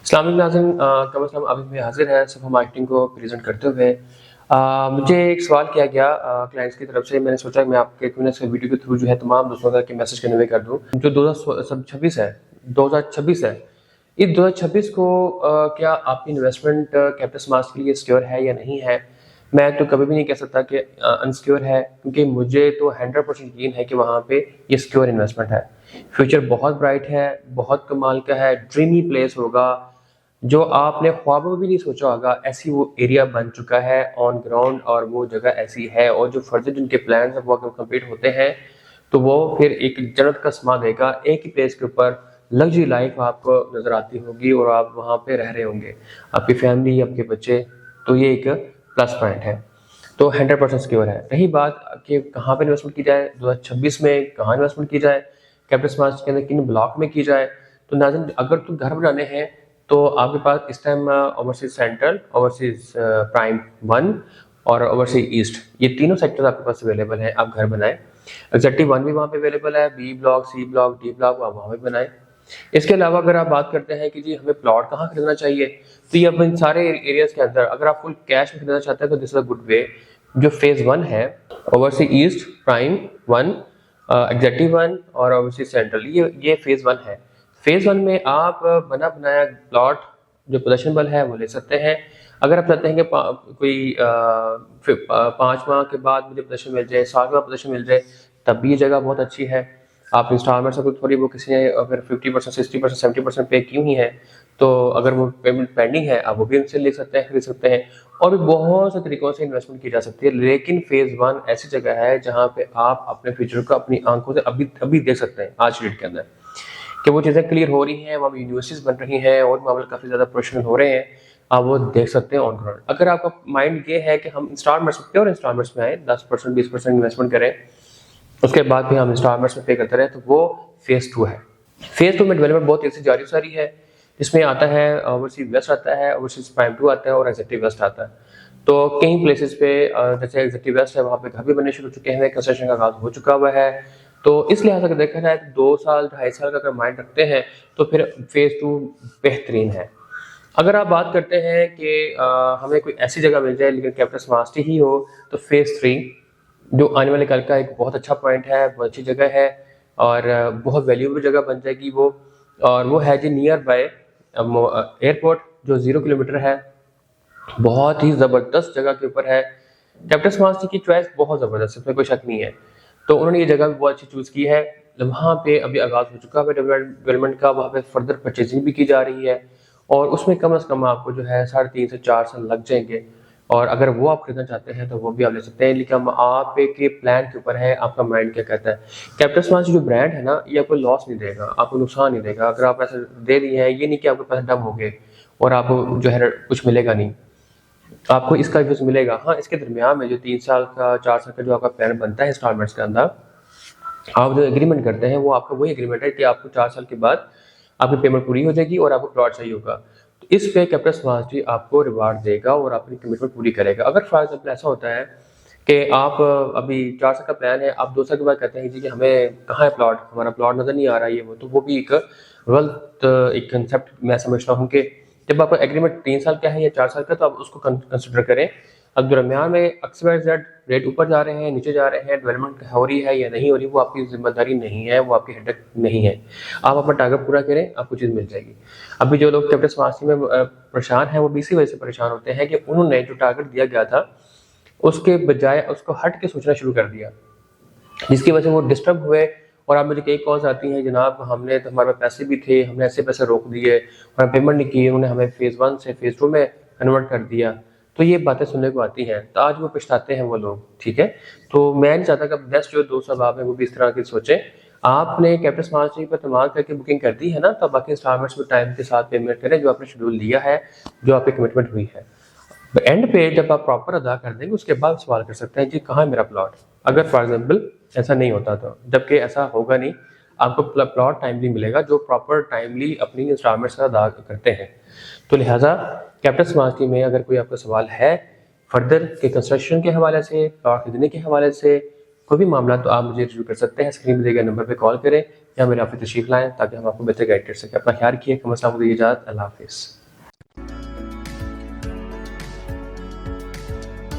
अस्सलाम वालेकुम नाज़रीन, कम से कम अभी मैं हाज़िर है सफ़ा मार्केटिंग को प्रेज़ेंट करते हुए। मुझे एक सवाल किया गया क्लाइंट्स की तरफ से। मैंने सोचा कि मैं आपके क्यों ना इस वीडियो के थ्रू जो है तमाम दोस्तों का कि मैसेज कन्वे कर दूँ। जो 2026 है 2026 है, इस 2026 को क्या आपकी इन्वेस्टमेंट कैपिटल स्मार्ट के लिए सिक्योर है या नहीं है? मैं तो कभी भी नहीं कह सकता कि अनसिक्योर है, क्योंकि मुझे तो 100% यकीन है कि वहाँ पे ये सिक्योर इन्वेस्टमेंट है। फ्यूचर बहुत ब्राइट है, बहुत कमाल का है, ड्रीमी प्लेस होगा, जो आपने ख्वाबों में भी नहीं सोचा होगा। ऐसी वो एरिया बन चुका है ऑन ग्राउंड, और वो जगह ऐसी है, और जो फर्दर जिनके प्लान्स हैं वो अगर कंप्लीट होते हैं तो वो फिर एक जन्नत का समा देगा। एक ही प्लेस के ऊपर लग्जरी लाइफ आपको नज़र आती होगी और आप वहाँ पे रह रहे होंगे, आपकी फैमिली, आपके बच्चे। तो ये एक प्लस पॉइंट है, तो 100% सिक्योर है। रही बात कि कहाँ पे इन्वेस्टमेंट की जाए, 2026 में कहाँ इन्वेस्टमेंट की जाए, कैपिटल स्मार्ट के अंदर किन ब्लॉक में की जाए। तो नाज़रीन, अगर तो घर बनाने हैं तो आपके पास इस time overseas central, overseas prime 1 और ओवरसीज ईस्ट, ये तीनों सेक्टर आपके पास अवेलेबल हैं। आप घर बनाएं। एग्जेक्टिव 1 भी वहाँ पे अवेलेबल है, B block, C block, D block, आप वहाँ पे बनाएं। इसके अलावा अगर आप बात करते हैं कि जी हमें प्लॉट कहाँ खरीदना चाहिए, तो ये अब इन सारे एरियाज के अंदर अगर आप फुल कैश में खरीदना चाहते हैं तो this is a good way. जो फेज 1 है, ओवरसीज ईस्ट प्राइम 1, एग्जेक्टिव 1 और ओवरसीज सेंट्रल, ये फेज 1 है। फेज 1 में आप बना बनाया प्लॉट जो पोजेशनबल है वो ले सकते हैं। अगर आप चाहते हैं कि कोई 5 माह के बाद मुझे पोजेशन मिल जाए, 7 माह पोजेशन मिल जाए, तब भी ये जगह बहुत अच्छी है। आप इंस्टॉलमेंट से थोड़ी वो किसी ने अगर 50%, 60%, 70% पे की हुई है, तो अगर वो पेमेंट पेंडिंग है आप वो भी उनसे ले सकते हैं, खरीद सकते हैं। और भी बहुत से तरीकों से इन्वेस्टमेंट की जा सकती है। लेकिन फेज 1 ऐसी जगह है जहाँ पे आप अपने फ्यूचर को अपनी आंखों से अभी अभी देख सकते हैं आज की डेट के अंदर, कि वो चीज़ें क्लियर हो रही हैं, वहाँ यूनिवर्सिटीज बन रही हैं और मामले काफ़ी ज़्यादा प्रोफेशनल हो रहे हैं। आप वो देख सकते हैं ऑन ग्राउंड। अगर आपका माइंड ये है कि हम इंस्टॉलमेंट्स, प्योर इंस्टॉलमेंट्स में आए, 10% 20% इन्वेस्टमेंट करें, उसके बाद भी हम इंस्टॉलमेंट्स में पे करते रहे, तो वो फेज 2 है। फेज 2 में डेवलपमेंट बहुत तेजी से जारी सारी है। इसमें आता है ओवरसीज वेस्ट आता है, ओवरसीज प्राइम 2 आता है और एग्जेक्टिव वेस्ट आता है। तो कई प्लेसेस पे जैसे एग्जेक्टिव वेस्ट है, वहाँ पे घर भी बनने शुरू हो चुके हैं, कंस्ट्रक्शन का आगाज हो चुका हुआ है। तो इस लिहाज से अगर देखा जाए तो 2 साल 2.5 साल का अगर माइंड रखते हैं तो फिर फेज 2 बेहतरीन है। अगर आप बात करते हैं कि हमें कोई ऐसी जगह मिल जाए लेकिन कैपिटल स्मार्ट ही हो, तो फेज 3 जो आने वाले कल का एक बहुत अच्छा पॉइंट है, बहुत अच्छी जगह है और बहुत वैल्यूएबल जगह बन जाएगी वो। और वो है जी नियर बाय एयरपोर्ट, जो 0 किलोमीटर है, बहुत ही ज़बरदस्त जगह के ऊपर है। कैपिटल स्मार्ट सिटी की चॉइस बहुत ज़बरदस्त है, इसमें कोई शक नहीं है। तो उन्होंने ये जगह भी बहुत अच्छी चूज़ की है। वहाँ पे अभी आगाज़ हो चुका है डेवलपमेंट का, वहाँ पे फर्दर परचेजिंग भी की जा रही है और उसमें कम से कम आपको जो है 3.5 से 4 साल लग जाएंगे। और अगर वो आप खरीदना चाहते हैं तो वो भी आप ले सकते हैं, लेकिन आप के प्लान के ऊपर है, आपका माइंड क्या कहता है। कैपिटल स्मार्ट जो ब्रांड है ना, ये आपको लॉस नहीं देगा, आपको नुकसान नहीं देगा। अगर आप पैसे दे दिए हैं, ये नहीं कि आपके पैसे डम हो गए और आपको जो है कुछ मिलेगा नहीं, आपको इसका यूज मिलेगा। हाँ, इसके दरमियान में जो 3 साल का 4 साल का जो आपका प्लान बनता है इंस्टॉलमेंट्स के अंदर, आप जो एग्रीमेंट करते हैं वो आपका वही एग्रीमेंट है कि आपको 4 साल के बाद आपकी पेमेंट पूरी हो जाएगी और आपको प्लॉट चाहिए होगा। तो इस पे कैपिटल स्मार्ट आपको रिवार्ड देगा और अपनी कमिटमेंट पूरी करेगा। अगर फॉर एग्जाम्पल ऐसा होता है कि आप अभी 4 साल का प्लान है, आप 2 साल के बाद कहते हैं जी कि हमें कहाँ है प्लॉट, हमारा प्लॉट नज़र नहीं आ रहा है, ये वो, तो वो भी एक गलत एक कंसेप्ट मैं समझता हूँ कि जब आपका एग्रीमेंट 3 साल का है या 4 साल का, तो आप उसको कंसिडर करें। अब दरमियान में अक्सर रेट ऊपर जा रहे हैं, नीचे जा रहे हैं, डेवलपमेंट हो रही है या नहीं हो रही, वो आपकी जिम्मेदारी नहीं है, वो आपकी हेडेक नहीं है। आप अपना टारगेट पूरा करें, आपको चीज़ मिल जाएगी। अभी जो लोग कैपिटल स्मार्ट में परेशान हैं, वो भी इसी वजह से परेशान होते हैं कि उन्होंने जो टारगेट दिया गया था उसके बजाय उसको हट के सोचना शुरू कर दिया, जिसकी वजह से वो डिस्टर्ब हुए। और आप मुझे कई कॉल्स आती हैं, जनाब हमने तो, हमारे पास पैसे भी थे, हमने ऐसे पैसे रोक दिए और पेमेंट नहीं की, उन्होंने हमें फेज़ 1 से फेज़ 2 में कन्वर्ट कर दिया। तो ये बातें सुनने को आती हैं, तो आज वो पछताते हैं वो लोग, ठीक है। तो मैं नहीं चाहता कि बेस्ट जो दोस्त अब हैं वो भी इस तरह की सोचें। आपने कैपिटल स्मार्ट पर इस्तेमाल करके बुकिंग कर दी है ना, तो बाकी इंस्टॉलमेंट्स में टाइम के साथ पेमेंट करें जो आपने शेड्यूल लिया है, जो आपकी कमिटमेंट हुई है। एंड पे जब आप प्रॉपर अदा कर देंगे उसके बाद सवाल कर सकते हैं जी कहाँ है मेरा प्लॉट। अगर फॉर एग्जाम्पल ऐसा नहीं होता तो, जबकि ऐसा होगा नहीं, आपको प्लॉट टाइमली मिलेगा जो प्रॉपर टाइमली अपनी इंस्टॉलमेंट्स का अदा करते हैं। तो लिहाजा कैपिटल स्मार्ट स्कीम में अगर कोई आपका सवाल है फर्दर के कंस्ट्रक्शन के हवाले से, प्लॉट खरीदने के हवाले से, कोई भी मामला, तो आप मुझे रिव्यू कर सकते हैं। स्क्रीन पर दिए गए नंबर पर कॉल करें, या मेरे ऑफिस तशरीफ लाएँ ताकि हम आपको बेहतर गाइड कर सकें। अपना ख्याल रखिए। कम अल्लाह हाफ़िज़।